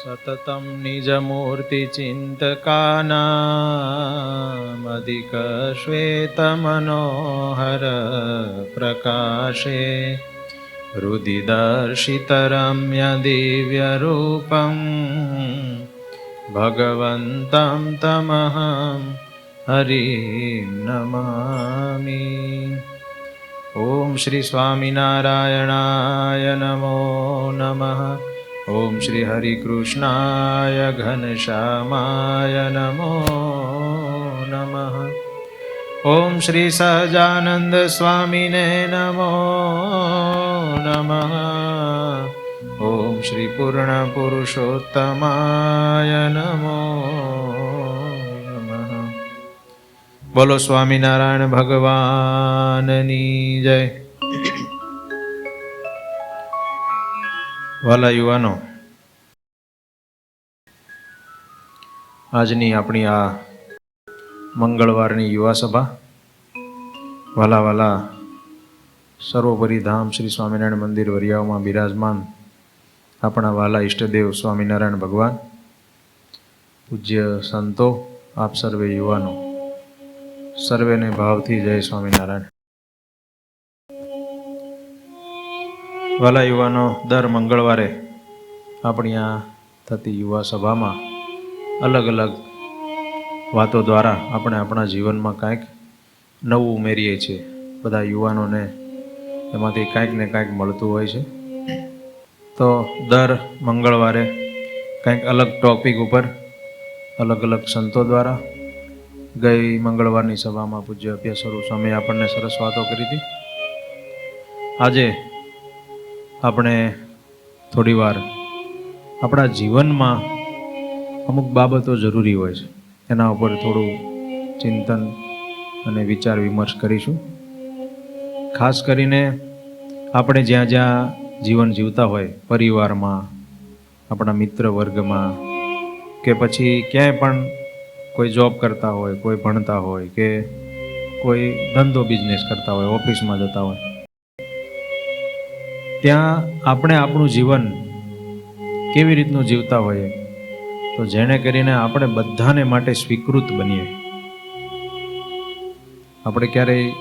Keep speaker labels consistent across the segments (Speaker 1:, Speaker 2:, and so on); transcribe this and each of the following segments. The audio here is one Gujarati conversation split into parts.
Speaker 1: સતતમ નિજમૂર્તિચિંતકાનામધિક શ્વેતમનોહર પ્રકાશે હૃદિ દર્શિતરમ્ય દિવ્યરૂપં ભગવન્तं તમહં હરિં નમામિ. ઓમ શ્રી સ્વામિનારાયણાય નમો નમઃ. ઓમ શ્રી હરિકૃષ્ણાય ઘનશ્યામાય નમો નમઃ. ઓમ શ્રી સહજાનંદ સ્વામિને નમો નમઃ. ઓમ શ્રી પૂર્ણ પુરુષોત્તમાય નમો નમઃ. બોલો સ્વામિનારાયણ ભગવાનની જય. વાલા યુવાનો, આજની આપણી આ મંગળવારની યુવા સભા વાલા વાલા સર્વોપરી ધામ શ્રી સ્વામિનારાયણ મંદિર વરિયાઓમાં બિરાજમાન આપણા વાલા ઈષ્ટદેવ સ્વામિનારાયણ ભગવાન, પૂજ્ય સંતો, આપ સર્વે યુવાનો, સર્વેને ભાવથી જય સ્વામિનારાયણ. વાલા યુવાનો, દર મંગળવારે આપણી આ થતી યુવા સભામાં અલગ અલગ વાતો દ્વારા આપણે આપણા જીવનમાં કાંઈક નવું ઉમેરીએ છીએ. બધા યુવાનોને એમાંથી કાંઈક ને કાંઈક મળતું હોય છે. તો દર મંગળવારે કંઈક અલગ ટોપિક ઉપર અલગ અલગ સંતો દ્વારા, ગઈ મંગળવારની સભામાં પૂજ્ય અભ્યાસ સ્વરૂપ સ્વામી આપણને સરસ વાતો કરી હતી. આજે આપણે થોડી વાર આપણા જીવનમાં અમુક બાબતો જરૂરી હોય છે, એના ઉપર થોડું ચિંતન અને વિચાર વિમર્શ કરીશું. ખાસ કરીને આપણે જ્યાં જ્યાં જીવન જીવતા હોય, પરિવારમાં, આપણા મિત્ર વર્ગમાં, કે પછી ક્યાંય પણ કોઈ જોબ કરતા હોય, કોઈ ભણતા હોય, કે કોઈ ધંધો બિઝનેસ કરતા હોય, ઓફિસમાં જતા હોય, ત્યાં આપણે આપણું જીવન કેવી રીતનું જીવતા હોઈએ તો જેને કરીને આપણે બધાને માટે સ્વીકૃત બનીએ. આપણે ક્યારેય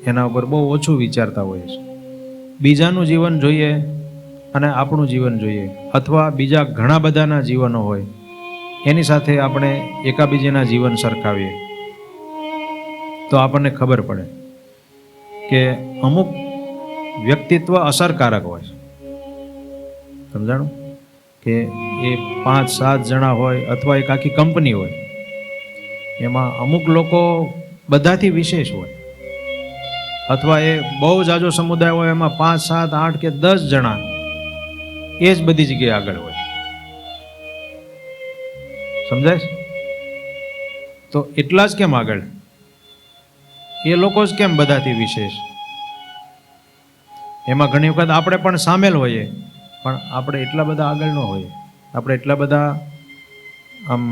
Speaker 1: એના ઉપર બહુ ઓછું વિચારતા હોઈએ છીએ. બીજાનું જીવન જોઈએ અને આપણું જીવન જોઈએ, અથવા બીજા ઘણા બધાના જીવનો હોય એની સાથે આપણે એકાબીજાના જીવન સરખાવીએ તો આપણને ખબર પડે કે અમુક વ્યક્તિત્વ અસરકારક હોય છે. સમજાણું? કે એ 5-7 જણા હોય અથવા એક આખી કંપની હોય, એમાં અમુક લોકો બધાથી વિશેષ હોય, અથવા એ બહુ જાજો સમુદાય હોય, એમાં 5, 7, 8 કે 10 જણા એ જ બધી જગ્યાએ આગળ હોય. સમજાય છે? તો એટલા જ કેમ આગળ? એ લોકો જ કેમ બધાથી વિશેષ? એમાં ઘણી વખત આપણે પણ સામેલ હોઈએ, પણ આપણે એટલા બધા આગળ ન હોઈએ. આપણે એટલા બધા આમ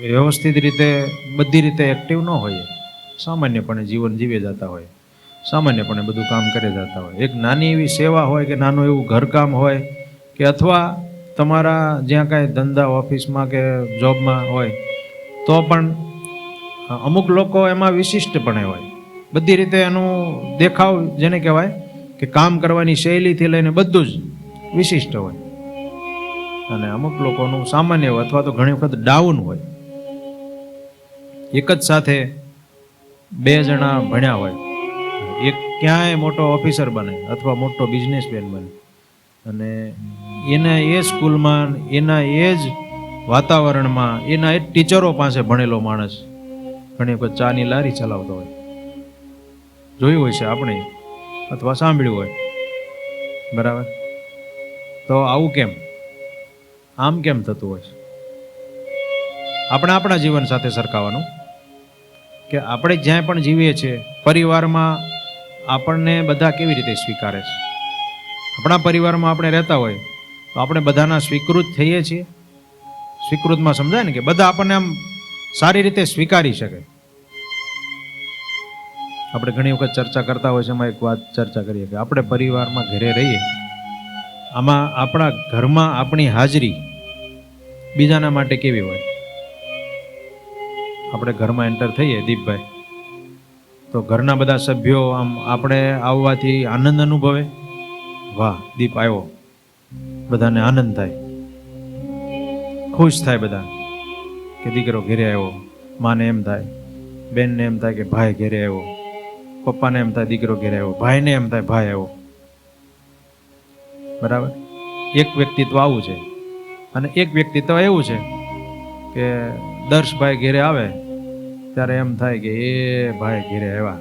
Speaker 1: વ્યવસ્થિત રીતે બધી રીતે એક્ટિવ ન હોઈએ. સામાન્યપણે જીવન જીવે જતા હોય, સામાન્યપણે બધું કામ કરે જતા હોય. એક નાની એવી સેવા હોય કે નાનું એવું ઘરકામ હોય, કે અથવા તમારા જ્યાં કાંઈ ધંધા ઓફિસમાં કે જોબમાં હોય, તો પણ અમુક લોકો એમાં વિશિષ્ટપણે હોય. બધી રીતે એનું દેખાવ જેને કહેવાય કે કામ કરવાની શૈલીથી લઈને બધું જ વિશિષ્ટ હોય. અને અમુક લોકોનું સામાન્ય હોય, અથવા તો ઘણી વખત ડાઉન હોય. એક જ સાથે 2 જણા ભણ્યા હોય, એક ક્યાંય મોટો ઓફિસર બને અથવા મોટો બિઝનેસમેન બને, અને એના એ સ્કૂલમાં, એના એ જ વાતાવરણમાં, એના એ ટીચરો પાસે ભણેલો માણસ ઘણી વખત ચાની લારી ચલાવતો હોય. જોયું હોય છે આપણે, અથવા સાંભળ્યું હોય. બરાબર? તો આવું કેમ? આમ કેમ થતું હોય છે? આપણે આપણા જીવન સાથે સરખાવાનું કે આપણે જ્યાં પણ જીવીએ છીએ, પરિવારમાં આપણને બધા કેવી રીતે સ્વીકારે છે. આપણા પરિવારમાં આપણે રહેતા હોય તો આપણે બધાના સ્વીકૃત થઈએ છીએ. સ્વીકૃતમાં સમજાય ને કે બધા આપણને આમ સારી રીતે સ્વીકારી શકે. આપણે ઘણી વખત ચર્ચા કરતા હોય છે, એમાં એક વાત ચર્ચા કરીએ કે આપણે પરિવારમાં ઘરે રહીએ આમાં આપણા ઘરમાં આપણી હાજરી બીજાના માટે કેવી હોય? આપણે ઘરમાં એન્ટર થઈએ દીપભાઈ, તો ઘરના બધા સભ્યો આમ આપણે આવવાથી આનંદ અનુભવે. વાહ, દીપ આવ્યો, બધાને આનંદ થાય, ખુશ થાય બધા કે દીકરો ઘેરે આવ્યો. માને એમ થાય, બેનને એમ થાય કે ભાઈ ઘેરે આવ્યો, પપ્પાને એમ થાય દીકરો ઘેરે આવ્યો, ભાઈને એમ થાય ભાઈ આવ્યો. બરાબર? એક વ્યક્તિત્વ આવું છે. અને એક વ્યક્તિત્વ એવું છે કે દર્શભાઈ ઘેરે આવે ત્યારે એમ થાય કે એ ભાઈ ઘેરે આવ્યા.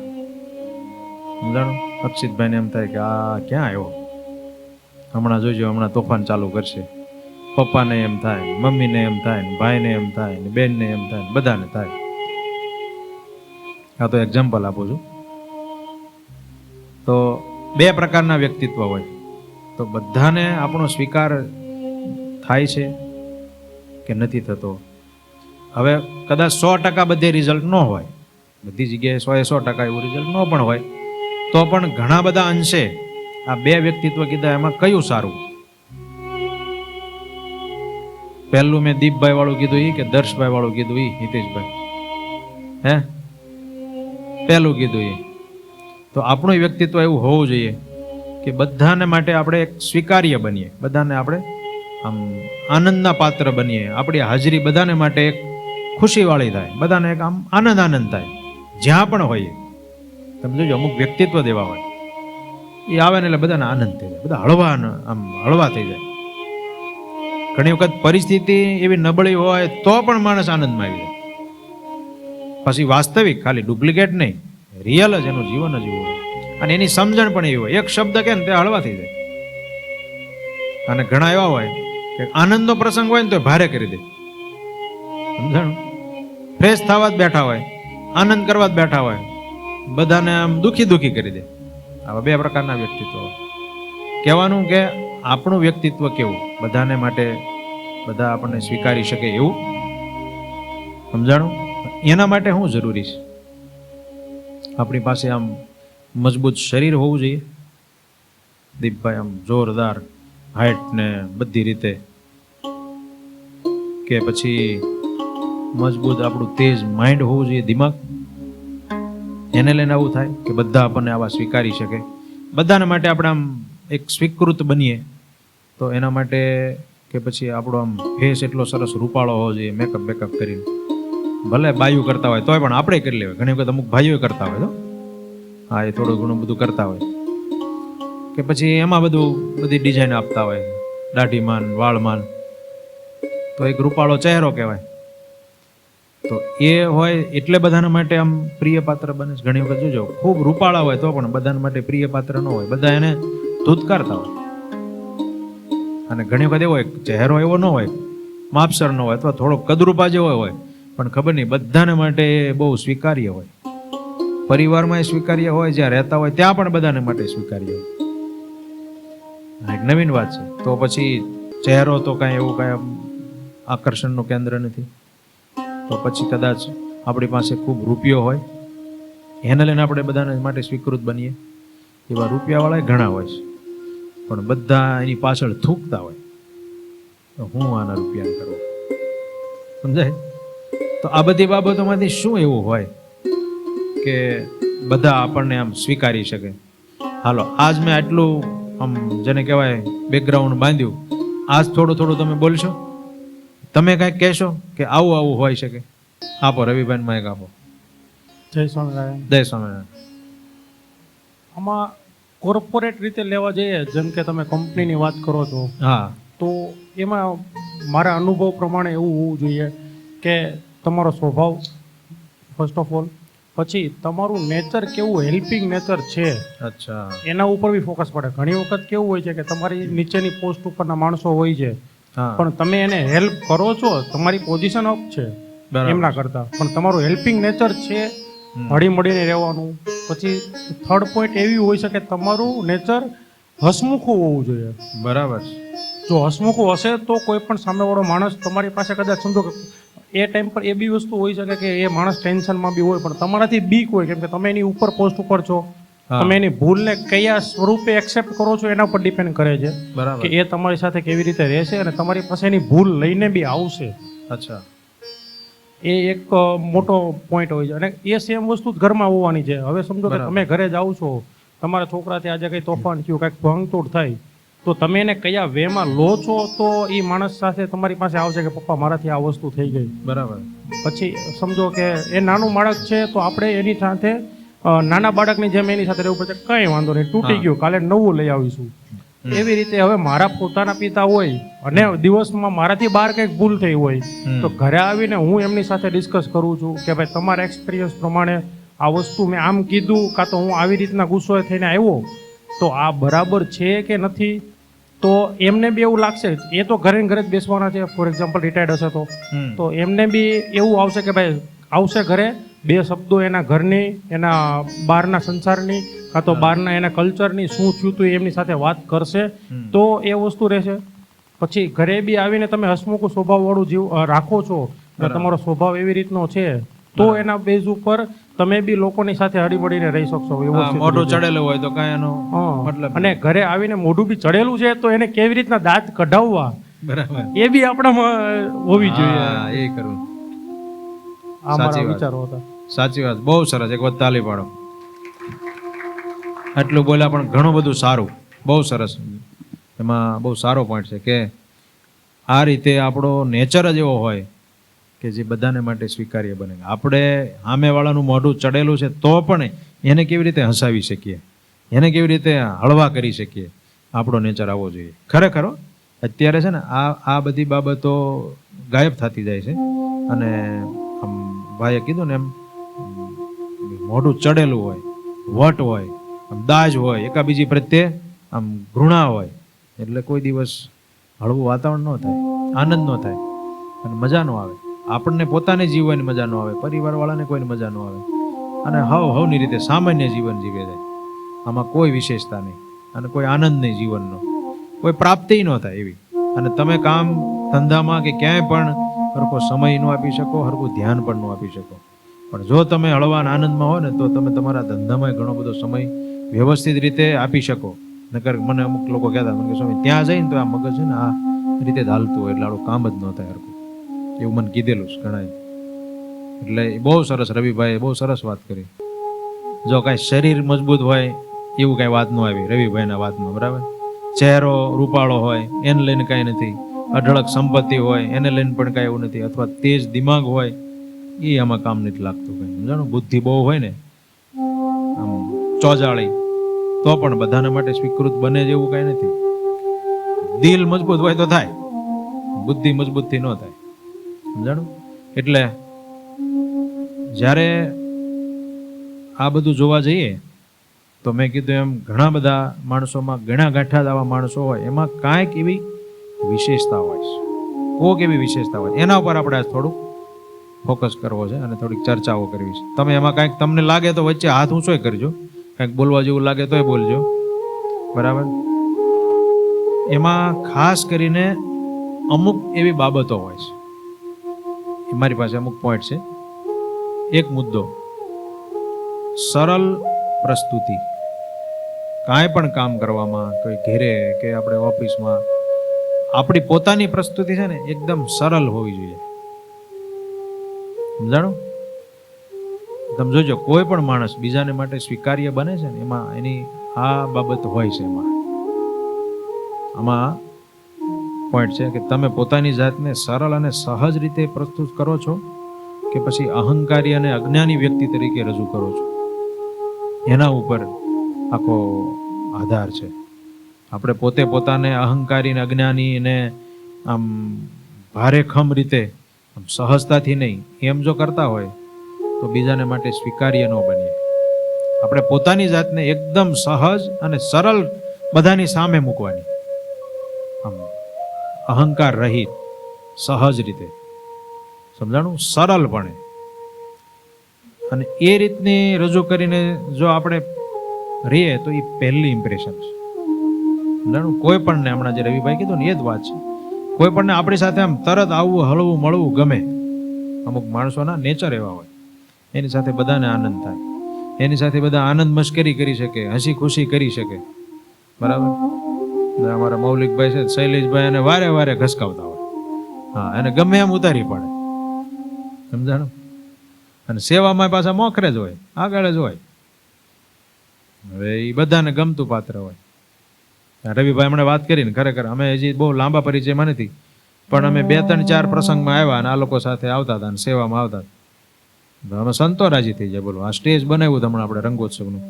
Speaker 1: સમજાણું? અક્ષિતભાઈને એમ થાય કે આ ક્યાં આવ્યો, હમણાં જોઈજો, હમણાં તોફાન ચાલુ કરશે. પપ્પાને એમ થાય, મમ્મીને એમ થાય, ભાઈને એમ થાય, બેનને એમ થાય, બધાને થાય. આ તો એક્ઝામ્પલ આપું છું. તો બે પ્રકારના વ્યક્તિત્વ હોય, તો બધાને આપણો સ્વીકાર થાય છે કે નથી થતો? હવે કદાચ 100% બધે રિઝલ્ટ ન હોય, બધી જગ્યાએ 100% એવું રિઝલ્ટ ન પણ હોય, તો પણ ઘણા બધા અંશે આ બે વ્યક્તિત્વ કીધા એમાં કયું સારું? પહેલું મેં દીપભાઈ વાળું કીધું એ કે દર્શભાઈ વાળું કીધું એ? હિતેશભાઈ, હે? પહેલું કીધું એ. તો આપણું વ્યક્તિત્વ એવું હોવું જોઈએ કે બધાને માટે આપણે એક સ્વીકાર્ય બનીએ, બધાને આપણે આમ આનંદના પાત્ર બનીએ. આપણી હાજરી બધાને માટે એક ખુશીવાળી થાય, બધાને એક આમ આનંદ થાય જ્યાં પણ હોઈએ. તમે જોજો, અમુક વ્યક્તિત્વ દેવા હોય, એ આવે ને એટલે બધાને આનંદ થઈ જાય, બધા હળવા થઈ જાય. ઘણી વખત પરિસ્થિતિ એવી નબળી હોય તો પણ માણસ આનંદમાં આવી જાય. પછી વાસ્તવિક, ખાલી ડુપ્લિકેટ નહીં, રિયલ જ એનું જીવન જ એવું હોય. અને એની સમજણ પણ એવી હોય, એક શબ્દ કે ને તે હળવા થઈ જાય. અને ઘણા એવા હોય કે આનંદનો પ્રસંગ હોય ને તો ભારે કરી દે. સમજાણું? ફ્રેશ થવા જ બેઠા હોય, આનંદ કરવા જ બેઠા હોય, બધાને આમ દુખી કરી દે. આવા બે પ્રકારના વ્યક્તિત્વ હોય. કહેવાનું કે આપણું વ્યક્તિત્વ કેવું, બધાને માટે બધા આપણને સ્વીકારી શકે એવું. સમજાણું? એના માટે શું જરૂરી છે? આપણી પાસે આમ મજબૂત શરીર હોવું જોઈએ. દીપભાઈ આમ જોરદાર હાઈટ ને બધી રીતે, કે પછી મજબૂત આપણું તેજ માઇન્ડ હોવું જોઈએ, દિમાગ? એને લઈને આવું થાય કે બધા આપણને આવા સ્વીકારી શકે, બધાને માટે આપણે આમ એક સ્વીકૃત બનીએ. તો એના માટે કે પછી આપણો આમ ફેસ એટલો સરસ રૂપાળો હોવો જોઈએ, મેકઅપ કરીને. ભલે બાયું કરતા હોય તોય પણ આપણે કરી લેવાય. ઘણી વખત અમુક ભાઈઓ કરતા હોય તો હા, એ થોડું ઘણું બધું કરતા હોય, કે પછી એમાં બધી ડિઝાઇન આપતા હોય, દાઢીમાન, વાળમાન, તો એક રૂપાળો ચહેરો કહેવાય. તો એ હોય એટલે બધાના માટે આમ પ્રિય પાત્ર બને છે. ઘણી વખત જોજો, ખૂબ રૂપાળા હોય તો પણ બધાના માટે પ્રિય પાત્ર ન હોય, બધા એને ધૂતકારતા હોય. અને ઘણી વખત એવો હોય, ચહેરો એવો ન હોય, માપસર ન હોય, અથવા થોડો કદરૂપા જેવો હોય, પણ ખબર નહીં બધાને માટે બહુ સ્વીકાર્ય હોય. પરિવારમાં સ્વીકાર્ય હોય, જ્યાં રહેતા હોય ત્યાં પણ બધાને માટે સ્વીકાર્ય હોય. એક નવીન વાત છે. તો પછી ચહેરો તો કાંઈ એવું કાંઈ આકર્ષણનું કેન્દ્ર નથી. તો પછી કદાચ આપણી પાસે ખૂબ રૂપિયો હોય, એને લઈને આપણે બધાને માટે સ્વીકૃત બનીએ. એવા રૂપિયાવાળા ઘણા હોય છે, પણ બધા એની પાછળ થૂકતા હોય, તો હું આના રૂપિયા કરવો? સમજાય? તો આ બધી બાબતોમાંથી શું એવું હોય કે બધા આપણને આમ સ્વીકારી શકે? હાલો, આજ મેં આટલું આમ જેને કહેવાય બેકગ્રાઉન્ડ બાંધ્યું, આજ થોડું તમે બોલશો, તમે કાંઈક કહેશો કે આવું હોઈ શકે? આપો રવિભાઈ, માઇક આપો.
Speaker 2: જય સ્વામિનારાયણ.
Speaker 1: જય સ્વામિનારાયણ.
Speaker 2: આમાં કોર્પોરેટ રીતે લેવા જઈએ, જેમ કે તમે કંપનીની વાત કરો છો,
Speaker 1: હા,
Speaker 2: તો એમાં મારા અનુભવ પ્રમાણે એવું હોવું જોઈએ કે તમારો સ્વભાવ ફર્સ્ટ ઓફ ઓલ, પછી તમારું નેચર કેવું, હેલ્પિંગ નેચર છે,
Speaker 1: અચ્છા,
Speaker 2: એના ઉપર બી ફોકસ પડે. ઘણી વખત કેવું હોય છે કે તમારી નીચેની પોસ્ટ ઉપરના માણસો હોય છે, પણ તમે એને હેલ્પ કરો છો, તમારી પોઝિશન અપ છે એમના કરતા, પણ તમારું હેલ્પિંગ નેચર છે, હળી મળીને રહેવાનું. પછી થર્ડ પોઈન્ટ એવી હોય છે કે તમારું નેચર હસમુખું હોવું જોઈએ.
Speaker 1: બરાબર.
Speaker 2: જો હસમુખું હશે તો કોઈ પણ સામેવાળો માણસ તમારી પાસે કદાચ સમજો કે એ ટાઈમ પર એ બી વસ્તુ હોઈ શકે કે એ માણસ ટેન્શનમાં બી હોય, પણ તમારાથી બીક હોય, કેમ કે તમે એની ઉપર પોસ્ટ ઉપર છો, તમે એની ભૂલને કયા સ્વરૂપે એક્સેપ્ટ કરો છો એના પર ડિપેન્ડ કરે છે
Speaker 1: બરાબર.
Speaker 2: કે એ તમારી સાથે કેવી રીતે રહેશે અને તમારી પાસે એની ભૂલ લઈને બી આવશે.
Speaker 1: અચ્છા.
Speaker 2: એ એક મોટો પોઈન્ટ હોય છે અને એ સેમ વસ્તુ જ ઘરમાં હોવાની છે. હવે સમજો કે
Speaker 1: બરાબર.
Speaker 2: તમે ઘરે જાઓ છો, તમારા છોકરાથી આજે કંઈ તોફાન થયું, કંઈક ભંગતોડ થાય, તો તમે એને કયા વેમાં લો છો તો એ માણસ સાથે તમારી પાસે આવશે કે પપ્પા મારાથી આ વસ્તુ થઈ ગઈ.
Speaker 1: બરાબર.
Speaker 2: પછી સમજો કે એ નાનું બાળક છે તો આપણે એની સાથે નાના બાળકની જેમ એની સાથે રહેવું પડશે. કંઈ વાંધો નહીં, તૂટી ગયું, કાલે નવું લઈ આવીશું. એવી રીતે હવે મારા પોતાના પિતા હોય અને દિવસમાં મારાથી બહાર કંઈક ભૂલ થઈ હોય તો ઘરે આવીને હું એમની સાથે ડિસ્કસ કરું છું કે ભાઈ તમારા એક્સપિરિયન્સ પ્રમાણે આ વસ્તુ મેં આમ કીધું, કાં તો હું આવી રીતના ગુસ્સો થઈને આવ્યો, તો આ બરાબર છે કે નથી. તો એમને બી એવું લાગશે, એ તો ઘરે ને ઘરે જ બેસવાના છે, ફોર એક્ઝામ્પલ રિટાયર્ડ હશે તો એમને બી એવું આવશે કે ભાઈ આવશે ઘરે, બે શબ્દો એના ઘરની, એના બહારના સંસારની, કાં તો બહારના એના કલ્ચરની શું થયું હતું એમની સાથે વાત કરશે તો એ વસ્તુ રહેશે. પછી ઘરે બી આવીને તમે હસમુખ સ્વભાવવાળું જીવ રાખો છો, તમારો સ્વભાવ એવી રીતનો છે તો એના બેઝ ઉપર તમે બી લોકોની સાથે હળીમળીને રહી શકશો.
Speaker 1: મોઢું ચડેલું હોય તો કાંઈ એનો મતલબ.
Speaker 2: અને ઘરે આવીને મોઢું બી ચડેલું છે તો એને કેવી રીતના દાંત કઢાવવા,
Speaker 1: બરાબર,
Speaker 2: એ બી આપણામાં હોવી જોઈએ.
Speaker 1: એ કરવું.
Speaker 2: આ મારા વિચારો હતા.
Speaker 1: સાચી વાત, બહુ સરસ. એક વખત તાલી પાડો. આટલું બોલ્યા પણ ઘણું બધું સારું, બહુ સરસ. એમાં બહુ સારો પોઈન્ટ છે કે આ રીતે આપણો નેચર જ એવો હોય કે જે બધાને માટે સ્વીકાર્ય બને. આપણે સામેવાળાનું મોઢું ચડેલું છે તો પણ એને કેવી રીતે હસાવી શકીએ, એને કેવી રીતે હળવા કરી શકીએ, આપણો નેચર આવવો જોઈએ. ખરેખર અત્યારે છે ને આ બધી બાબતો ગાયબ થતી જાય છે. અને આમ ભાઈએ કીધું ને એમ મોઢું ચડેલું હોય, વટ હોય, આમ દાજ હોય, એકાબીજી પ્રત્યે આમ ઘૃણા હોય, એટલે કોઈ દિવસ હળવું વાતાવરણ ન થાય, આનંદ ન થાય અને મજા ન આવે. આપણને પોતાને જીવવાની મજા ન આવે, પરિવારવાળાને કોઈને મજા ન આવે અને હવની રીતે સામાન્ય જીવન જીવે છે. આમાં કોઈ વિશેષતા નહીં અને કોઈ આનંદ નહીં જીવનનો, કોઈ પ્રાપ્તિ ન થાય એવી. અને તમે કામ ધંધામાં કે ક્યાંય પણ હરખો સમય ન આપી શકો, હરખું ધ્યાન પણ ન આપી શકો. પણ જો તમે હળવા આનંદમાં હો ને તો તમે તમારા ધંધામાં ઘણો બધો સમય વ્યવસ્થિત રીતે આપી શકો. નકર મને અમુક લોકો કહેતા મને કે સ્વામી ત્યાં જઈને તો આ મગજ છે ને આ રીતે જ હાલતું હોય એટલે આડું કામ જ ન થાય હરખું, એવું મને કીધેલું છે ઘણાએ. એટલે બહુ સરસ રવિભાઈએ બહુ સરસ વાત કરી. જો કાંઈ શરીર મજબૂત હોય એવું કાંઈ વાત ન આવી રવિભાઈના વાતમાં, બરાબર. ચહેરો રૂપાળો હોય એને લઈને કાંઈ નથી, અઢળક સંપત્તિ હોય એને લઈને પણ કાંઈ એવું નથી, અથવા તેજ દિમાગ હોય એ આમાં કામ નથી લાગતું કંઈ. જાણો બુદ્ધિ બહુ હોય ને આમ ચોજાળી તો પણ બધાના માટે સ્વીકૃત બને જેવું કાંઈ નથી. દિલ મજબૂત હોય તો થાય, બુદ્ધિ મજબૂતથી ન થાય. સમજાણું? એટલે જ્યારે આ બધું જોવા જઈએ તો મેં કીધું એમ ઘણા બધા માણસોમાં ગણા ગાંઠા આવા માણસો હોય એમાં કાંઈક એવી વિશેષતા હોય છે, કોક એવી વિશેષતા હોય. એના ઉપર આપણે આજ થોડુંક ફોકસ કરવો છે અને થોડીક ચર્ચાઓ કરવી છે. તમે એમાં કાંઈક તમને લાગે તો વચ્ચે હાથ ઊંચો કરજો, કાંઈક બોલવા જેવું લાગે તોય બોલજો, બરાબર. એમાં ખાસ કરીને અમુક એવી બાબતો હોય છે, મારી પાસે અમુક પોઈન્ટ છે. એક મુદ્દો, સરળ પ્રસ્તુતિ. કાંઈ પણ કામ કરવામાં, કોઈ ઘેરે કે આપણે ઓફિસમાં, આપણી પોતાની પ્રસ્તુતિ છે ને એકદમ સરળ હોવી જોઈએ. સમજાણું? તમે જોજો કોઈ પણ માણસ બીજાને માટે સ્વીકાર્ય બને છે ને એમાં એની આ બાબત હોય છે. આમાં પોઈન્ટ છે કે તમે પોતાની જાતને સરળ અને સહજ રીતે પ્રસ્તુત કરો છો કે પછી અહંકારી અને અજ્ઞાની વ્યક્તિ તરીકે રજૂ કરો છો, એના ઉપર આખો આધાર છે. આપણે પોતે પોતાને અહંકારી ને અજ્ઞાની ને આમ ભારેખમ રીતે સહજતાથી નહીં એમ જો કરતા હોય તો બીજાને માટે સ્વીકાર્ય ન બનીએ. આપણે પોતાની જાતને એકદમ સહજ અને સરળ બધાની સામે મૂકવાની, આમ અહંકાર રહિત સહજ રીતે. સમજાણું? સરળપણે. અને એ રીતની રજૂ કરીને જો આપણે રહીએ તો એ પહેલી ઇમ્પ્રેશન છે. સમજાણું? કોઈ પણને હમણાં જે રવિભાઈ કીધું ને એ જ વાત છે. કોઈ પણને આપણી સાથે આમ તરત આવવું, હળવું, મળવું ગમે. અમુક માણસોના નેચર એવા હોય, એની સાથે બધાને આનંદ થાય. એની સાથે બધા આનંદ મશ્કરી કરી શકે, હસી ખુશી કરી શકે. બરાબર. અમારા મૌલિકભાઈ છે, શૈલેષભાઈ એને વારે વારે ઘસકાવતા હોય. હા, એને ગમે એમ ઉતારી પડે. સમજાણું? અને સેવામાં પાછા મોખરે જ હોય, આગળ જ હોય. હવે એ બધાને ગમતું પાત્ર હોય. રવિભાઈ હમણાં વાત કરીને, ખરેખર અમે હજી બહુ લાંબા પરિચયમાં નથી, પણ અમે 2-3-4 પ્રસંગમાં આવ્યા અને આ લોકો સાથે આવતા હતા અને સેવામાં આવતા હતા. અમે સંતો રાજી થઈ જાય. બોલો, આ સ્ટેજ બનાવ્યું હતું હમણાં આપણે રંગોત્સવનું,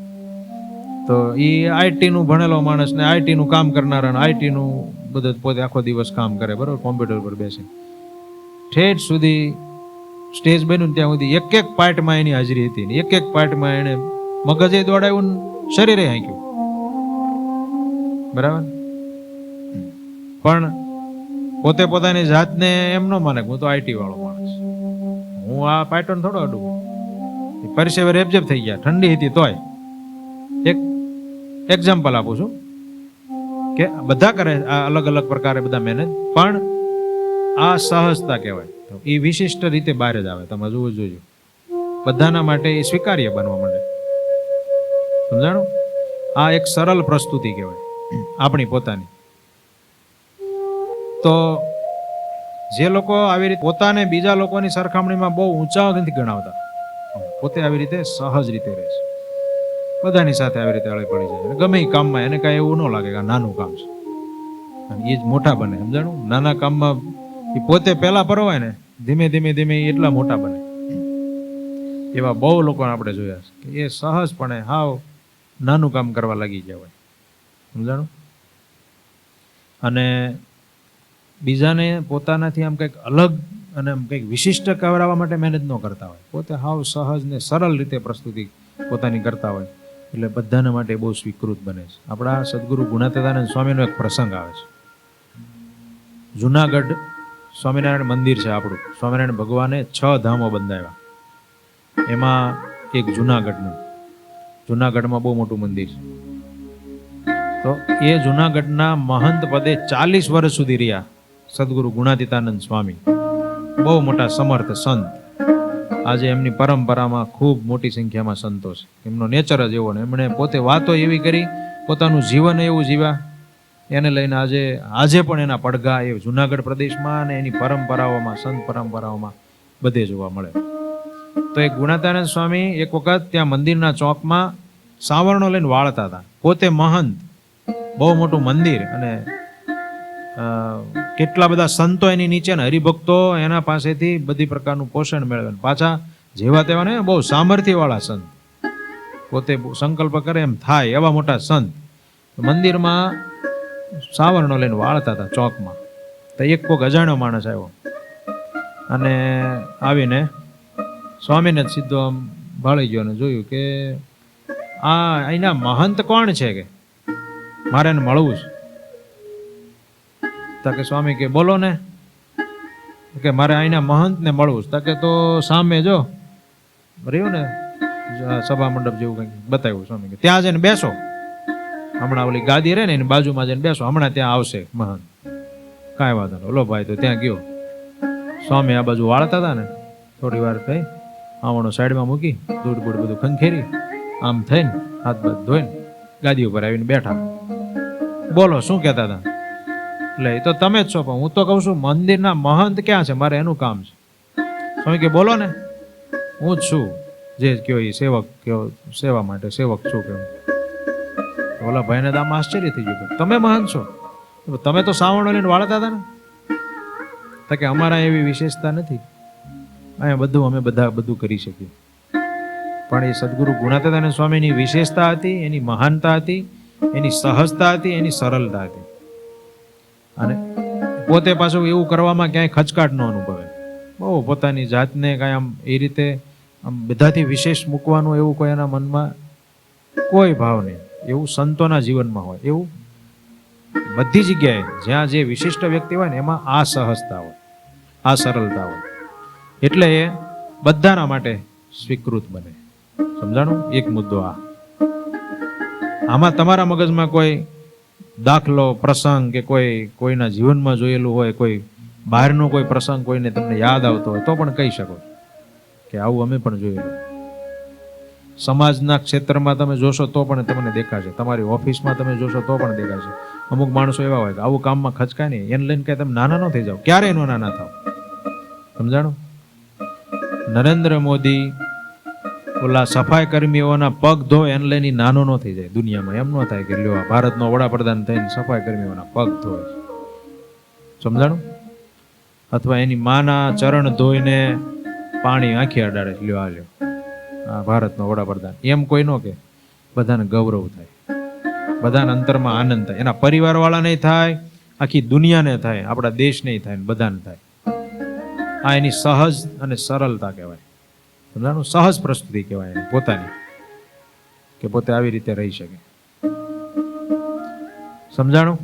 Speaker 1: તો એ આઈટીનું ભણેલો માણસ ને આઈટીનું કામ કરનારા, આઈટીનું બધું પોતે આખો દિવસ કામ કરે, બરોબર, કોમ્પ્યુટર પર બેસી ઠેઠ સુધી સ્ટેજ બન્યું ત્યાં સુધી એક પાર્ટમાં એની હાજરી હતી ને એક પાર્ટમાં એને મગજે દોડાવ્યું, શરીરે હાંક્યું. બરાબર. પણ પોતે પોતાની જાતને એમ ન માને, હું તો આઈટી વાળો માણસ, હું આ પાટણ થોડો અડું. પરસેવે રેપજેપ થઈ ગયા, ઠંડી હતી તોય. એક એક્ઝામ્પલ આપું છું કે બધા કરે આ અલગ અલગ પ્રકારે બધા મહેનત, પણ આ સહજતા કહેવાય. તો એ વિશિષ્ટ રીતે બહાર જ આવે. તમે જોજો, બધાના માટે એ સ્વીકાર્ય બનવા માંડે. સમજાણું? આ એક સરળ પ્રસ્તુતિ કહેવાય આપણી પોતાની. તો જે લોકો આવી રીતે પોતાને બીજા લોકોની સરખામણીમાં બહુ ઊંચા નથી ગણાવતા, પોતે આવી રીતે સહજ રીતે રહે છે, બધાની સાથે આવી રીતે હળી પડી જાય. ગમે એ કામમાં એને કાંઈ એવું ન લાગે કે આ નાનું કામ છે, અને એ જ મોટા બને. સમજાણું? નાના કામમાં એ પોતે પહેલા પરવાય ને, ધીમે ધીમે ધીમે એટલા મોટા બને. એવા બહુ લોકોને આપણે જોયા છે કે એ સહજપણે હાવ નાનું કામ કરવા લાગી ગયા હોય. સમજાણું? અને બીજાને પોતાનાથી આમ કંઈક અલગ અને આમ કંઈક વિશિષ્ટ કરાવવા માટે મહેનત ન કરતા હોય, પોતે હાવ સહજ ને સરળ રીતે પ્રસ્તુતિ પોતાની કરતા હોય, એટલે બધાના માટે બહુ સ્વીકૃત બને છે. આપણા સદગુરુ ગુણાતીતાનંદ સ્વામીનો એક પ્રસંગ આવે છે. જુનાગઢ સ્વામિનારાયણ મંદિર છે આપણું. સ્વામિનારાયણ ભગવાને 6 ધામો બંધાવ્યા, એમાં એક જુનાગઢનું. જુનાગઢમાં બહુ મોટું મંદિર છે. તો એ જુનાગઢના મહંત પદે 40 વર્ષ સુધી રહ્યા સદગુરુ ગુણાતીતાનંદ સ્વામી. બહુ મોટા સમર્થ સંત. આજે એમની પરંપરામાં ખૂબ મોટી સંખ્યામાં સંતો છે. એમનો નેચર જ એવો ને એમણે પોતે વાતો એવી કરી, પોતાનું જીવન એવું જીવ્યા, એને લઈને આજે પણ એના પડઘા એ જુનાગઢ પ્રદેશમાં અને એની પરંપરાઓમાં, સંત પરંપરાઓમાં બધે જોવા મળે. તો એક ગુણાતીતાનંદ સ્વામી એક વખત ત્યાં મંદિરના ચોકમાં સાવરણો લઈને વાળતા હતા. પોતે મહંત, બહુ મોટું મંદિર, અને કેટલા બધા સંતો એની નીચે ને હરિભક્તો એના પાસેથી બધી પ્રકારનું પોષણ મેળવે. પાછા જેવા તેવા ને બહુ સામર્થ્ય વાળા સંત, પોતે સંકલ્પ કરે એમ થાય એવા મોટા સંત મંદિરમાં સાવરણો લઈને વાળતા હતા ચોકમાં. તો એક કોક અજાણ્યો માણસ આવ્યો અને આવીને સ્વામીને સીધો આમ ભાળી ગયો અને જોયું કે આ અહીંના મહંત કોણ છે, કે મારે એને મળવું છે. તો કે સ્વામી કે બોલો ને, કે મારે અહીંના મહંતને મળવું છે. કે તો સામે જો રહ્યું ને સભા મંડપ જેવું કંઈક બતાવ્યું સ્વામી, કે ત્યાં જઈને બેસો, હમણાં ઓલી ગાદી રહે ને એની બાજુમાં જઈને બેસો, હમણાં ત્યાં આવશે મહંત. કાંઈ વાંધો નહીં. ઓલો ભાઈ તો ત્યાં ગયો. સ્વામી આ બાજુ વાળતા હતા ને, થોડી વાર થઈ આવણો સાઈડમાં મૂકી, દૂધ બૂડ બધું ખંખેરી, આમ થઈને હાથ બાથ ધોઈને ગાદી ઉપર આવીને બેઠા. બોલો શું કહેતા હતા? એટલે એ તો તમે જ છો, પણ હું તો કહું છું મંદિરના મહંત ક્યાં છે, મારે એનું કામ છે. સ્વામી કે બોલો ને, હું જ છું, જે કયો એ સેવક કયો, સેવા માટે સેવક છું કે. ઓલા ભાઈને તો આમ આશ્ચર્ય થઈ ગયું, તમે મહંત છો? તમે તો સાવરણો લઈને વાળતા હતા ને. તો કે અમારા એવી વિશેષતા નથી, અહીંયા બધું અમે બધું કરી શકીએ. પણ એ સદગુરુ ગુણાતીતાનંદ સ્વામીની વિશેષતા હતી, એની મહાનતા હતી, એની સહજતા હતી, એની સરળતા હતી. અને પોતે પાછું એવું કરવામાં ક્યાંય ખચકાટ ન અનુભવે. બહુ પોતાની જાતને કાંઈ આમ એ રીતે આમ બધાથી વિશેષ મૂકવાનું એવું કોઈ એના મનમાં કોઈ ભાવ નહીં. એવું સંતોના જીવનમાં હોય, એવું બધી જગ્યાએ જ્યાં જે વિશિષ્ટ વ્યક્તિ હોય ને એમાં આ સહજતા હોય, આ સરળતા હોય, એટલે એ બધાના માટે સ્વીકૃત બને. સમજાણું? એક મુદ્દો આ. આમાં તમારા મગજમાં કોઈ દાખલો, પ્રસંગ કે કોઈના જીવનમાં જોયેલું હોય, કોઈ બહારનો કોઈ પ્રસંગ કોઈને તમને યાદ આવતો હોય તો પણ કહી શકો કે આવું અમે પણ જોયેલું. સમાજના ક્ષેત્રમાં તમે જોશો તો પણ તમને દેખાશે, તમારી ઓફિસમાં તમે જોશો તો પણ દેખાશે. અમુક માણસો એવા હોય કે આવું કામમાં ખચકાય નહીં, એને લઈને કાંઈ તમે નાના ન થઈ જાઓ, ક્યારેય નો નાના થાવ. સમજાણું? નરેન્દ્ર મોદી ઓલા સફાઈ કર્મીઓના પગ ધોય એને લઈને ઈ નાનો ન થઈ જાય દુનિયામાં. એમ ન થાય કે લ્યો આ ભારતનો વડાપ્રધાન થઈને સફાઈ કર્મીઓના પગ ધોય. સમજાણું? અથવા એની માના ચરણ ધોઈને પાણી આંખી અડાડે, લ્યો આ લ્યો આ ભારતનો વડાપ્રધાન. એમ કોઈ નો કે બધાને ગૌરવ થાય, બધાને અંતરમાં આનંદ થાય, એના પરિવારવાળાને થાય, આખી દુનિયાને થાય, આપણા દેશને થાય, બધાને થાય. આ એની સહજ અને સરળતા કહેવાય. સમજાણું? સહજ પ્રસ્તુતિ કહેવાય એની પોતાની, કે પોતે આવી રીતે રહી શકે. સમજાણું?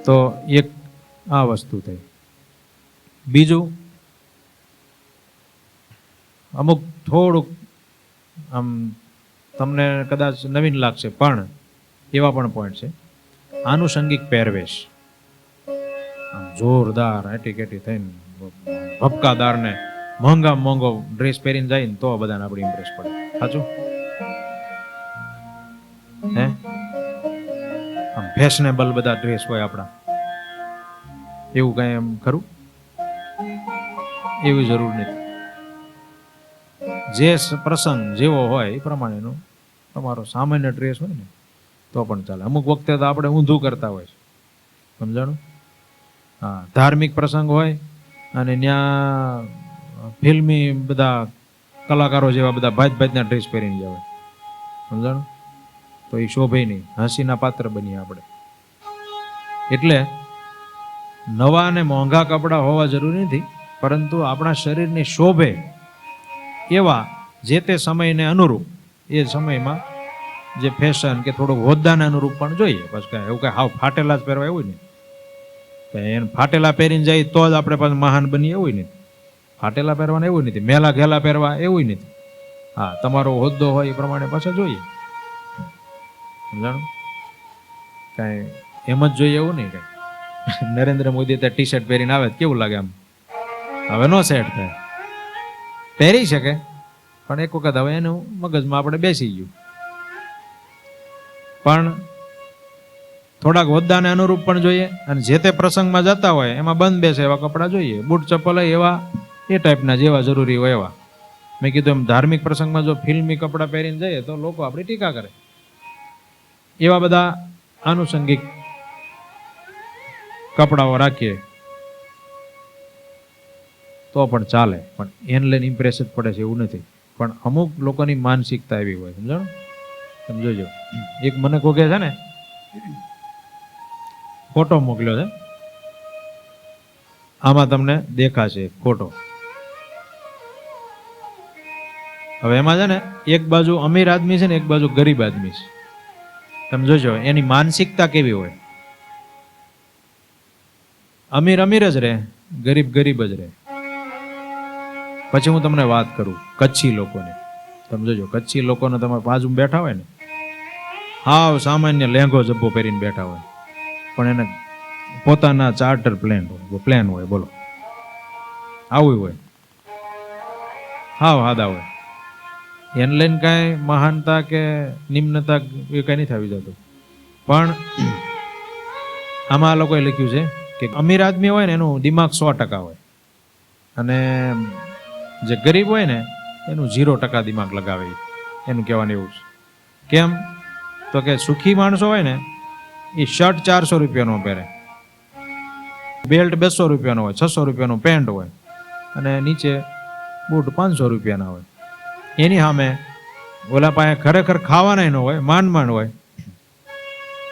Speaker 1: તો એક આ વસ્તુ થઈ. બીજું, અમુક થોડુંક આમ તમને કદાચ નવીન લાગશે, પણ એવા પણ પોઈન્ટ છે. આનુષંગિક પહેરવેશ, આમ જોરદાર એટીકેટી થઈને ભપકાદાર ને મોંઘા મોંઘો ડ્રેસ પહેરીને જાય ને તો બધાને આપણી ઇમ્પ્રેસ પડે. સાચું? હે આમ ફેશનેબલ બધા ડ્રેસ હોય આપણા, એવું કઈ એમ ખરું? એવી જરૂર નથી. જે પ્રસંગ જેવો હોય એ પ્રમાણેનો તમારો સામાન્ય ડ્રેસ હોય ને તો પણ ચાલે. અમુક વખતે તો આપણે ઊંધું કરતા હોય છે. સમજાણું? હા, ધાર્મિક પ્રસંગ હોય અને ત્યાં ફિલ્મી બધા કલાકારો જેવા બધા ભાત-ભાતના ડ્રેસ પહેરીને જાય. સમજાણું? તો એ શોભે નહીં, હસીના પાત્ર બનીએ આપણે. એટલે નવા અને મોંઘા કપડાં હોવા જરૂરી નથી, પરંતુ આપણા શરીરને શોભે એવા જે તે સમયને અનુરૂપ, એ સમયમાં જે ફેશન કે થોડુંક હોદ્દાને અનુરૂપ પણ જોઈએ. બસ કાંઈ એવું કાંઈ હાવ ફાટેલા જ પહેરવા એવું નહીં. એને ફાટેલા પહેરીને જાય તો જ આપણે પાછું મહાન બનીએ એવું નથી. ફાટેલા પહેરવાના એવું નથી, મેલા ઘેલા પહેરવા એવું નથી. હા, તમારો હોદ્દો હોય એ પ્રમાણે પાછા જોઈએ. સમજાણું? કાંઈ એમ જ જોઈએ એવું નહીં. કાંઈ નરેન્દ્ર મોદી ત્યાં ટી શર્ટ પહેરીને આવે કેવું લાગે? આમ હવે નો સેટ થાય. પહેરી શકે પણ એક વખત હવે એનું મગજમાં આપણે બેસી ગયું. પણ થોડાક હોદ્દાને અનુરૂપ પણ જોઈએ, અને જે તે પ્રસંગમાં જતા હોય એમાં બંધ બેસે એવા કપડાં જોઈએ. બૂટ ચપ્પલ એવા એ ટાઈપના જેવા જરૂરી હોય એવા. મેં કીધું એમ ધાર્મિક પ્રસંગમાં જો ફિલ્મી કપડાં પહેરીને જઈએ તો લોકો આપણી ટીકા કરે. એવા બધા આનુષંગિક કપડાઓ રાખીએ તો પણ ચાલે. પણ એને લઈને ઇમ્પ્રેસ જ પડે છે એવું નથી. પણ અમુક લોકોની માનસિકતા એવી હોય. સમજાણું? તમે જોજો, એક મને કોકે છે ને ફોટો મોકલ્યો છે, આમાં તમને દેખાશે ફોટો. હવે એમાં છે ને એક બાજુ અમીર આદમી છે ને એક બાજુ ગરીબ આદમી છે. તમે જોજો એની માનસિકતા કેવી હોય. અમીર અમીર જ રહે, ગરીબ ગરીબ જ રહે. પછી હું તમને વાત કરું કચ્છી લોકોની. તમે જોજો કચ્છી લોકોને તમે બાજુમાં બેઠા હોય ને, હાવ સામાન્ય લેંઘો જબ્બો પહેરીને બેઠા હોય, પણ એને પોતાના ચાર્ટર પ્લેન હોય. બોલો, આવું હોય, હાવ હાદા હોય. એને લઈને કાંઈ મહાનતા કે નિમ્નતા એ કાંઈ નહીં થવી જતું. પણ આમાં આ લોકોએ લખ્યું છે કે અમીર આદમી હોય ને એનું દિમાગ 100% હોય, અને જે ગરીબ હોય ને એનું 0% દિમાગ લગાવે. એનું કહેવાનું એવું છે. કેમ? તો કે સુખી માણસો હોય ને એ શર્ટ 400 રૂપિયાનો પહેરે, બેલ્ટ 200 રૂપિયાનો હોય, 600 રૂપિયાનું પેન્ટ હોય, અને નીચે બૂટ 500 રૂપિયાના હોય. એની સામે ઓલા પાસે ખરેખર ખાવાના ન હોય, માંડ હોય,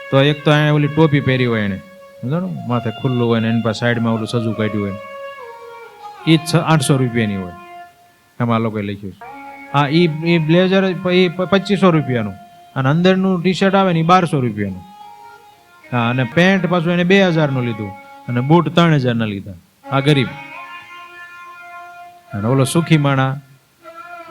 Speaker 1: તો એક તો એને ઓલી ટોપી પહેરી હોય, એને સમજાણું, માથે ખુલ્લું હોય ને એની પાસે સાઈડમાં ઓલું સજુ કાઢ્યું હોય, એ 800 રૂપિયાની હોય. એમાં લોકોએ લખ્યું છે. હા, એ બ્લેઝર એ 2500 રૂપિયાનું, અને અંદરનું ટી શર્ટ આવે ને એ 1200 રૂપિયાનું. હા, અને પેન્ટ પાછું એને 2000નું લીધું, અને બૂટ 3000ના લીધા. આ ગરીબ. અને ઓલો સુખી માણા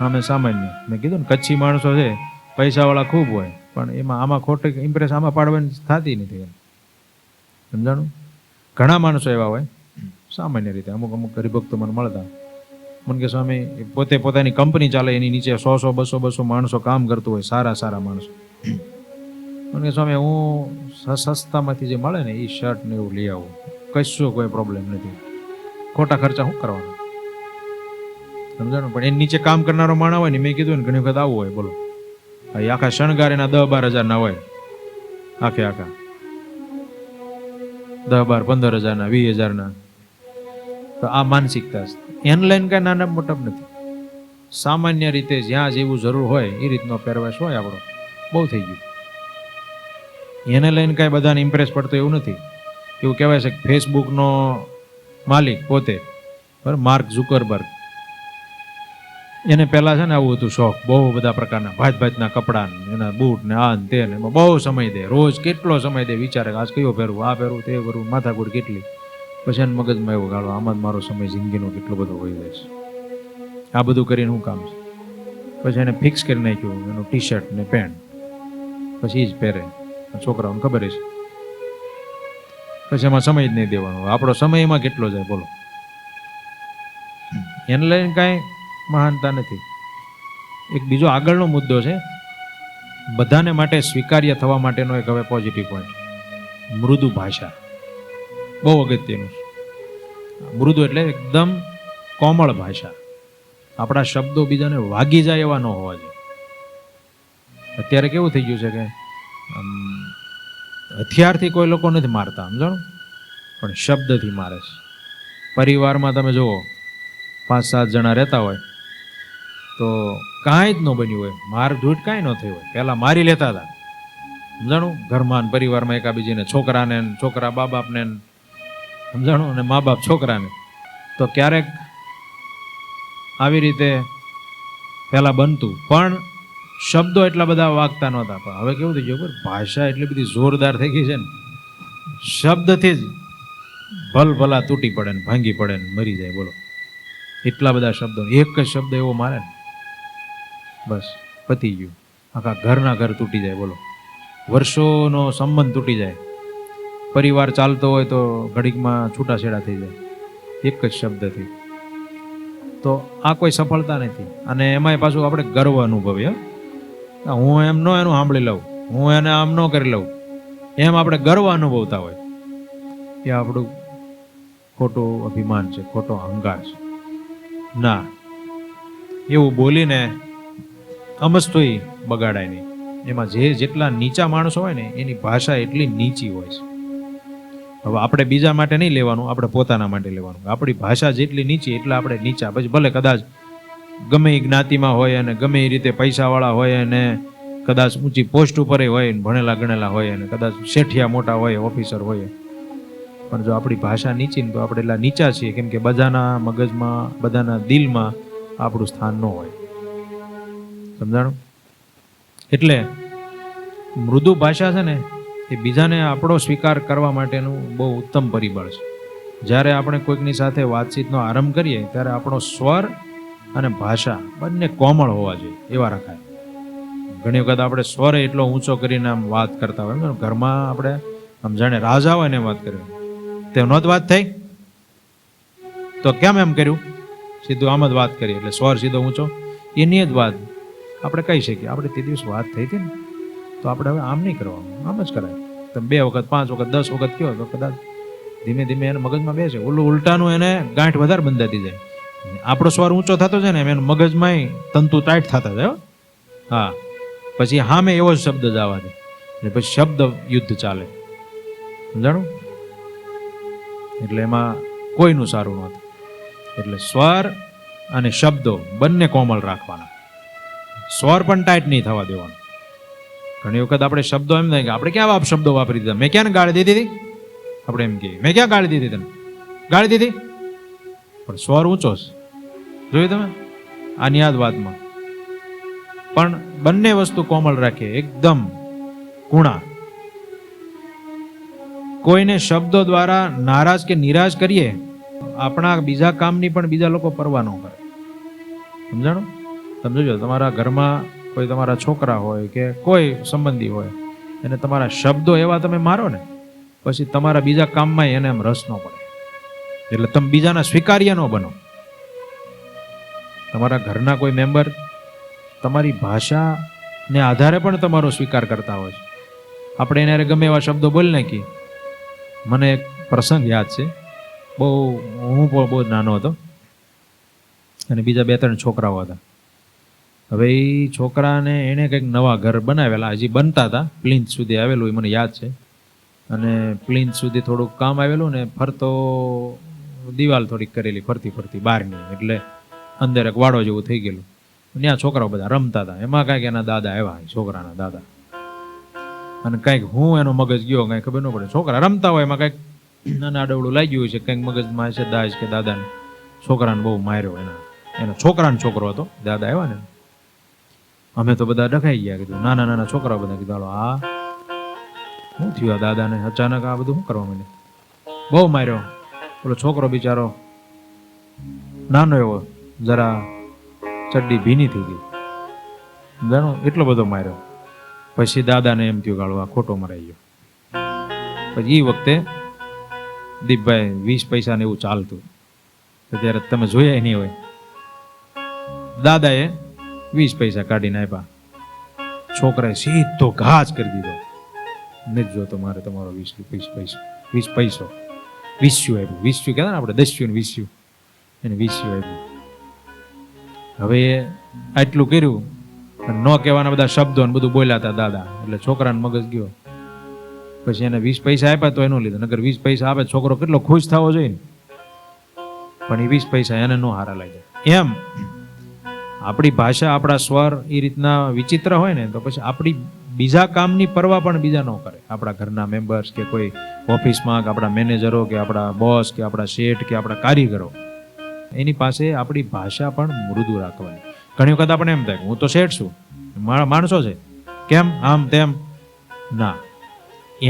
Speaker 1: અમે સામાન્ય. મેં કીધું ને કચ્છી માણસો છે પૈસાવાળા ખૂબ હોય, પણ એમાં આમાં ખોટી ઇમ્પ્રેસ આમાં પાડવાની થતી નથી. સમજાણું? ઘણા માણસો એવા હોય સામાન્ય રીતે, અમુક હરિભક્તો મને મળતા, મને કે સ્વામી પોતે પોતાની કંપની ચાલે, એની નીચે 100 200 માણસો કામ કરતું હોય, સારા માણસો. મને કે સ્વામી હું સસ્તામાંથી જે મળે ને એ શર્ટ ને એવું લઈ આવું, કશું કોઈ પ્રોબ્લેમ નથી, ખોટા ખર્ચા શું કરવાના, સમજાણું. પણ એની નીચે કામ કરનારો માણસ હોય ને, મેં કીધું ને ઘણી વખત આવું હોય, બોલો આખા શણગાર એના 10-12 હજારના હોય, આખા 10-12 15 હજારના 20 હજારના. તો આ માનસિકતા છે. એને લઈને કઈ નાના મોટા નથી. સામાન્ય રીતે જ્યાં જેવું જરૂર હોય એ રીતનો પહેરવેશ હોય આપણો, બહુ થઈ ગયું. એને લઈને કાંઈ બધાને ઇમ્પ્રેસ પડતો એવું નથી. એવું કહેવાય છે કે ફેસબુકનો માલિક પોતે માર્ક ઝુકરબર્ગ, એને પહેલા છે ને આવું હતું શોખ, બહુ બધા પ્રકારના ભાતના કપડાં, એના બૂટ ને આ ને તે ને, એમાં બહુ સમય દે, રોજ કેટલો સમય દે, વિચારે આજ કયો પહેરવું, આ પહેરવું તે પહેરવું, માથાકૂટ કેટલી. પછી એને મગજમાં એવું ગાળો, આમાં જ મારો સમય જિંદગીનો કેટલો બધો હોઈ જાય છે, આ બધું કરીને શું કામ છે. પછી એને ફિક્સ કરી નાખ્યું એનું ટી-શર્ટ ને પેન્ટ, પછી એ જ પહેરે. છોકરાઓને ખબર છે, પછી એમાં સમય જ નહીં દેવાનો. આપણો સમય એમાં કેટલો જાય બોલો. એને લઈને કાંઈ મહાનતા નથી. એક બીજો આગળનો મુદ્દો છે, બધાને માટે સ્વીકાર્ય થવા માટેનો એક હવે પોઝિટિવ પોઈન્ટ, મૃદુ ભાષા. બહુ અગત્યનું છે. મૃદુ એટલે એકદમ કોમળ ભાષા. આપણા શબ્દો બીજાને વાગી જાય એવા ન હોવા જોઈએ. અત્યારે કેવું થઈ ગયું છે કે હથિયારથી કોઈ લોકો નથી મારતા, સમજાણું, પણ શબ્દથી મારે છે. પરિવારમાં તમે જુઓ 5-7 જણા રહેતા હોય તો કાંઈ જ ન બન્યું હોય, મારઝૂટ કાંઈ ન થઈ હોય, પહેલા મારી લેતા હતા, સમજાણું. ઘરમાં પરિવારમાં એકાબીજીને, છોકરાને, છોકરા મા બાપને, સમજાણું, અને મા બાપ છોકરાને. તો ક્યારેક આવી રીતે પહેલા બનતું, પણ શબ્દો એટલા બધા વાગતા નહોતા. પણ હવે કેવું થઈ ગયું, ભાષા એટલી બધી જોરદાર થઈ ગઈ છે ને, શબ્દથી જ ભલભલા તૂટી પડે ને, ભાંગી પડે ને, મરી જાય, બોલો. એટલા બધા શબ્દો, એક જ શબ્દ એવો મારે ને, બસ પતી ગયું. આખા ઘરના ઘર તૂટી જાય, બોલો. વર્ષોનો સંબંધ તૂટી જાય. પરિવાર ચાલતો હોય તો ઘડીકમાં છૂટાછેડા થઈ જાય એક જ શબ્દથી. તો આ કોઈ સફળતા નથી. અને એમાંય પાછું આપણે ગર્વ અનુભવીએ, હું એમ ન એનું સાંભળી લઉં, હું એને આમ ન કરી લઉં, એમ આપણે ગર્વ અનુભવતા હોય, એ આપણું ખોટું અભિમાન છે, ખોટો અહંકાર છે. ના, એવું બોલીને અમસ્તોય બગાડાય નહીં. એમાં જેટલા નીચા માણસો હોય ને, એની ભાષા એટલી નીચી હોય છે. હવે આપણે બીજા માટે નહીં લેવાનું, આપણે પોતાના માટે લેવાનું. આપણી ભાષા જેટલી નીચી એટલે આપણે નીચા. પછી ભલે કદાચ ગમે એ જ્ઞાતિમાં હોય અને ગમે એ રીતે પૈસાવાળા હોય અને કદાચ ઊંચી પોસ્ટ ઉપર હોય, ભણેલા ગણેલા હોય અને કદાચ શેઠિયા મોટા હોય, ઓફિસર હોય, પણ જો આપણી ભાષા નીચી ને તો આપણે એટલા નીચા છીએ, કેમ કે બધાના મગજમાં, બધાના દિલમાં આપણું સ્થાન ન હોય, સમજાણું. એટલે મૃદુ ભાષા છે ને, એ બીજાને આપણો સ્વીકાર કરવા માટેનું બહુ ઉત્તમ પરિબળ છે. જ્યારે આપણે કોઈકની સાથે વાતચીતનો આરંભ કરીએ ત્યારે આપણો સ્વર અને ભાષા બંને કોમળ હોવા જોઈએ, એવા રખાય. ઘણી વખત આપણે સ્વર એટલો ઊંચો કરીને આમ વાત કરતા હોય, ઘરમાં આપણે આમ જાણે રાજા હોય ને વાત કરીએ, તેનો જ વાત થઈ તો કેમ એમ કર્યું, સીધું આમ જ વાત કરીએ એટલે સ્વર સીધો ઊંચો, એની જ વાત આપણે કહી શકીએ. આપણે તે દિવસ વાત થઈ હતી ને, તો આપણે હવે આમ નહીં કરવાનું, આમ જ કરાય. તમે 2 વખત 5 વખત 10 વખત કહો તો કદાચ ધીમે ધીમે એને મગજમાં બેસે, ઉલટાનું એને ગાંઠ વધારે બંધાતી જાય. આપણો સ્વર ઊંચો થતો છે ને, એમ મગજમાં તંતુ ટાઈટ થતા જાય. હા, પછી સામે એવો જ શબ્દ જ આવવા દે, પછી શબ્દ યુદ્ધ ચાલે, સમજાણું. એટલે એમાં કોઈનું સારું નથી. એટલે સ્વર અને શબ્દો બંને કોમળ રાખવાના, સ્વર પણ ટાઈટ નહીં થવા દેવાનો. ઘણી વખત આપણે શબ્દો એમ થાય કે આપણે ક્યાં શબ્દો વાપરી દીધા, મેં ક્યાં ગાળી દીધી હતી, આપણે એમ કહીએ મેં ક્યાં ગાળી દીધી, તને ગાળી દીધી, પણ સ્વર ઊંચો છે. જોયું તમે આની યાદ વાતમાં પણ બંને વસ્તુ કોમળ રાખીએ, એકદમ કુણા. કોઈને શબ્દો દ્વારા નારાજ કે નિરાશ કરીએ, આપણા બીજા કામની પણ બીજા લોકો પરવા ન કરે, સમજાણું. તમે જોજો, તમારા ઘરમાં કોઈ તમારા છોકરા હોય કે કોઈ સંબંધી હોય, એને તમારા શબ્દો એવા તમે મારો ને, પછી તમારા બીજા કામમાં એને એમ રસ ન પડે. એટલે તમે બીજાના સ્વીકાર્ય ન બનો. તમારા ઘરના કોઈ મેમ્બર તમારી ભાષાને આધારે પણ તમારો સ્વીકાર કરતા હોય છે. આપણે એને ગમે એવા શબ્દો બોલી નાખીએ. મને એક પ્રસંગ યાદ છે. હું પણ બહુ નાનો હતો અને બીજા 2-3 છોકરાઓ હતા. હવે એ છોકરાને એણે કંઈક નવા ઘર બનાવેલા, હજી બનતા હતા. પ્લિન્થ સુધી આવેલું એ મને યાદ છે. અને પ્લિન્થ સુધી થોડુંક કામ આવેલું ને ફરતો દિવાલ થોડીક કરેલી ફરતી બહારની, એટલે અંદર એક વાડો જેવું થઈ ગયેલું. ત્યાં છોકરાઓ બધા રમતા હતા. એમાં કાંઈક એના દાદા આવ્યા, છોકરાના દાદા, અને કાંઈક હું એનો મગજ ગયો કાંઈ ખબર ન પડે. છોકરા રમતા હોય એમાં કાંઈક નાના આડવડું લાગ્યું હોય છે, કંઈક મગજમાં છે દાજ કે દાદાને છોકરાને બહુ માર્યો. એના છોકરાનો છોકરો હતો, દાદા આવ્યા ને, અમે તો બધા ડખાઈ ગયા. કીધું નાના છોકરાઓ બધા કીધું હાલો આ શું થયું આ દાદાને અચાનક આ બધું શું કરવા માંડ્યું? બહુ માર્યો. પેલો છોકરો બિચારો નાનો એવો, જરા ચડ્ડી ભીની થઈ ગઈ, જાણો એટલો બધો માર્યો. પછી દાદાને એમ થયું ગાળવા ખોટો મરાઈ ગયો. પછી એ વખતે દીપભાઈ 20 પૈસાને એવું ચાલતું, ત્યારે તમે જોયા નહીં હોય. દાદાએ 20 પૈસા કાઢીને આપ્યા. છોકરાએ સીધો ઘા જ કરી દીધો. નથી જોતો મારે તમારો 20 પૈસા 20 પૈસો. 20 આપ્યું. 20 કહેતા ને આપણે 10 ને 20, એને 20 આપ્યું. હવે આટલું કર્યું, ન કહેવાના બધા શબ્દો ને બધું બોલ્યા હતા દાદા, એટલે છોકરાને મગજ ગયો. પછી એને 20 પૈસા આપ્યા તો એનો લીધો, નગર 20 પૈસા આપે છોકરો કેટલો ખુશ થવો જોઈએ ને, પણ એ 20 પૈસા એને નો હારા લાગ્યા. એમ આપણી ભાષા, આપણા સ્વર એ રીતના વિચિત્ર હોય ને, તો પછી આપણી બીજા કામની પરવા પણ બીજા ન કરે. આપણા ઘરના મેમ્બર્સ કે કોઈ ઓફિસમાં, કે આપણા મેનેજરો, કે આપણા બોસ, કે આપણા શેઠ, કે આપણા કારીગરો, એની પાસે આપણી ભાષા પણ મૃદુ રાખવાની. ઘણી વખત આપણે એમ થાય હું તો શેઠ છું, મારા માણસો છે, કેમ આમ તેમ. ના,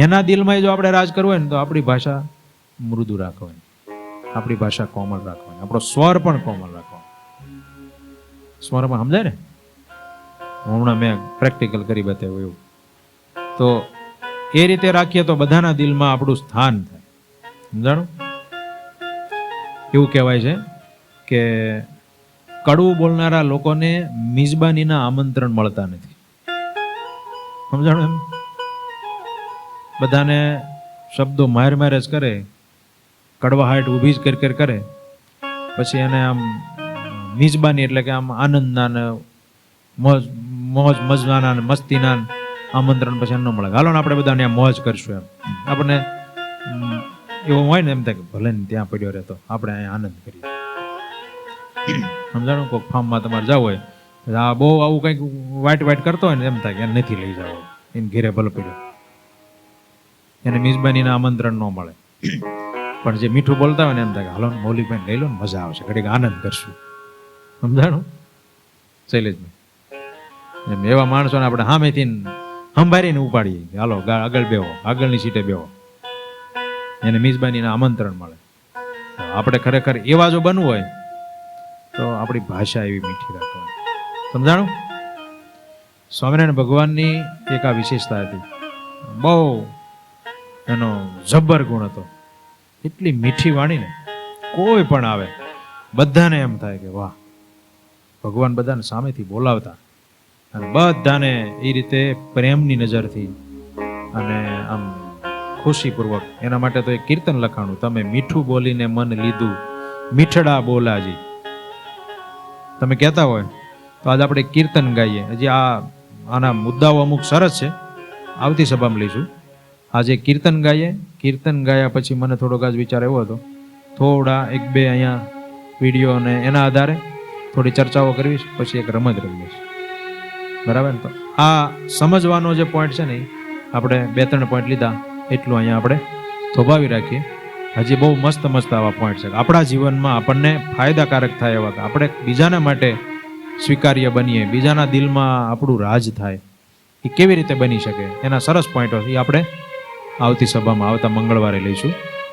Speaker 1: એના દિલમાં જો આપણે રાજ કરવું હોય ને, તો આપણી ભાષા મૃદુ રાખવાની, આપણી ભાષા કોમળ રાખવાની, આપણો સ્વર પણ કોમળ રાખવાનો. સ્વરમાં સમજાય ને, હમણાં મેં પ્રેક્ટિકલ કરી બતાવ્યું એવું. તો એ રીતે રાખીએ તો બધાના દિલમાં આપણું સ્થાન થાય. સમજાણું? એવું કહેવાય છે કે કડવું બોલનારા લોકોને મિજબાનીના આમંત્રણ મળતા નથી. સમજાણું? એમ બધાને શબ્દો માર જ કરે, કડવાહાટ ઊભી જ કરે, પછી એને આમ મિજબાની એટલે કે આમ આનંદના ને મોજ મજાના ને મસ્તીના આમંત્રણ પછી ન મળે. હાલો ને આપણે બધાને મોજ કરશું એમ. આપણને એવું હોય ને એમ થાય કે ભલે ને ત્યાં પડ્યો રહેતો, આપણે અહીંયા આનંદ કરીએ. સમજાણું? કોઈક ફાર્મમાં તમારે જવું હોય, આ બહુ આવું કંઈક વાઇટ કરતો હોય ને, એમ થાય કે એને નથી લઈ જવો, એને ઘેરે ભલે પડ્યો, એને મિજબાનીના આમંત્રણ ન મળે. પણ જે મીઠું બોલતા હોય ને એમ થાય કે હાલો મૌલિકભાઈ લઈ લો ને, મજા આવશે, ઘડીક આનંદ કરશું. સમજાણું શૈલેષભાઈ? એમ એવા માણસોને આપણે સામેથી સંભાળીને ઉપાડીએ, હાલો આગળ બેહો, આગળની સીટે બેહો, એને મિજબાનીના આમંત્રણ મળે. આપણે ખરેખર એવા જો બનવું હોય તો આપણી ભાષા એવી મીઠી રાખવાની. સમજાણું? સ્વામિનારાયણ ભગવાનની એક આ વિશેષતા હતી, બહુ એનો જબ્બર ગુણ હતો. એટલી મીઠી વાણી ને, કોઈ પણ આવે બધાને એમ થાય કે વાહ, ભગવાન બધાને સામેથી બોલાવતા, અને બધાને એ રીતે પ્રેમની નજરથી અને આમ ખુશીપૂર્વક. એના માટે તો એક કીર્તન લખાણું, તમે મીઠું બોલીને મન લીધું, મીઠડા બોલાજી. તમે કહેતા હોય તો આજે આપણે કીર્તન ગાઈએ. હજી આના મુદ્દાઓ અમુક સરસ છે, આવતી સભામાં લઈશું. આજે કીર્તન ગાઈએ. કીર્તન ગાયા પછી મને થોડોક આજ વિચાર એવો હતો, થોડા 1-2 અહીંયા વિડીયો અને એના આધારે થોડી ચર્ચાઓ કરવી, પછી એક રમત રમીએ. બરાબર ને? તો આ સમજવાનો જે પોઈન્ટ છે ને, આપણે 2-3 પોઈન્ટ લીધા, એટલું અહીંયા આપણે થોભાવી રાખીએ. હજી બહુ મસ્ત આવા પોઈન્ટ છે આપણા જીવનમાં, આપણને ફાયદાકારક થાય એવા, કે આપણે બીજાના માટે સ્વીકાર્ય બનીએ, બીજાના દિલમાં આપણું રાજ થાય. એ કેવી રીતે બની શકે, એના સરસ પોઈન્ટો એ આપણે આવતી સભામાં આવતા મંગળવારે લઈશું.